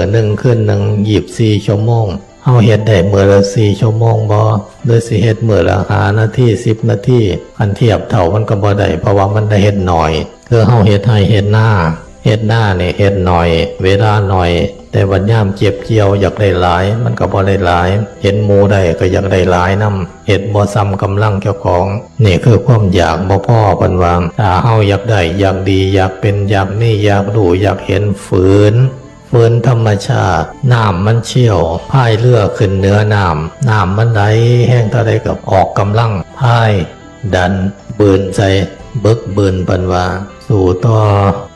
อหนึ่งคืนหนึ่ง24 ชั่วโมงเฮาเฮ็ดได้มื้อละ4 ชั่วโมงบ่หรือสิเฮ็ดมื้อละ5 นาที10 นาทีอันเทียบเท่ามันก็บ่ได้เพราะว่ามันได้เฮ็ดน้อยคือเฮาเฮ็ดให้เฮ็ดหน้านี่เฮ็ดน้อยเวลาน้อยแต่วันยามเจ็บเกี่ยวอยากได้หลายมันก็บ่ได้หลายเห็นหมู่ได้ก็อยากได้หลายนำเฮ็ดบ่ซ้ำกำลังเจ้าของนี่คือความอยากบ่พอเพิ่นว่าถ้าเฮาอยากได้อยากดีอยากเป็นอยากมีอยากรู้อยากเห็นฝืนธรรมชาติน้ำมันเชี่ยวพายเรือขึ้นเหนือน้ำมันไหลแห้งเท่าใดก็ออกกำลังพายดันบืนใจเบิกบืนเพิ่นว่าสู่ต่อ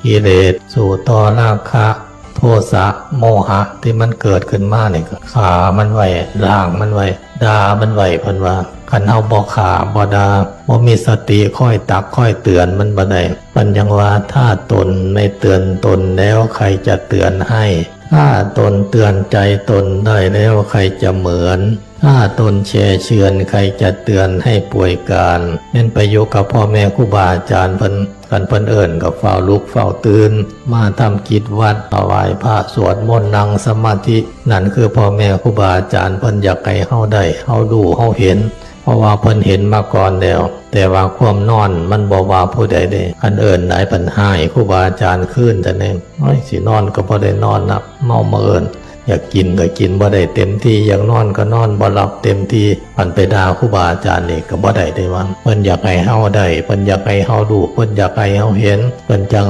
กิเลสสู่ต่อราคะโทสะโมหะที่มันเกิดขึ้นมาเนี่ยก็ขามันไว้ล้างมันไว้ด่ามันไว้เพิ่นว่าคันเฮาบ่ขาบ่ด่าบ่มีสติค่อยตักค่อยเตือนมันบ่ได้ปัญญังว่าถ้าตนไม่เตือนตนแล้วใครจะเตือนให้ถ้าตนเตือนใจตนได้แล้วใครจะเหมือนถ้าตนแช่เชือนใครจะเตือนให้ป่วยการเน้นไปอยู่กับพ่อแม่ครูบาอาจารย์เพิ่นกันเพิ่นเอิ้นก็เฝ้าลุกเฝ้าตื่นมาทำกิจวัดถวายพระสวดมนต์นั่งสมาธินั่นคือพ่อแม่ครูบาอาจารย์เพิ่นอยากให้เฮาได้เฮารู้เฮาเห็นเพราะว่าเพิ่นเห็นมาก่อนแล้วแต่ว่าความนอนมันบ่ว่าผู้ใดได้คันเอิ้นได้เพิ่นให้ครูบาอาจารย์คืนแต่แน่สินอนก็บ่ได้นอนนักเมามาเอิ้นอยากกินก็กินบ่ได้เต็มที่อยากนอนก็นอนบ่หลับเต็มที่มันไปด่าครูบาอาจารย์นี่ก็บ่ได้ว่าเพิ่นอยากให้เฮาได้เพิ่นอยากให้เฮารู้เพิ่นอยากให้เฮาเห็นเพิ่นจัง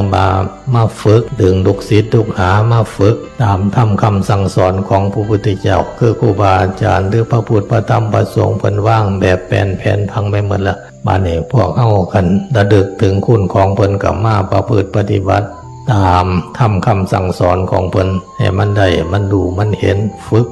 มาฝึกดึงลูกศิษย์ลูกหามาฝึกตามธรรมคำสั่งสอนของพระพุทธเจ้าคือครูบาอาจารย์หรือพระพุทธพระธรรมพระสงฆ์เพิ่นวางแบบแผนพังไปหมดแล้วบัดนี้พวกเฮากันระลึกถึงคุณของเพิ่นก็มาประพฤติปฏิบัติตามทำคำสั่งสอนของเพิ่นให้มันได้มันดูมันเห็นฝึก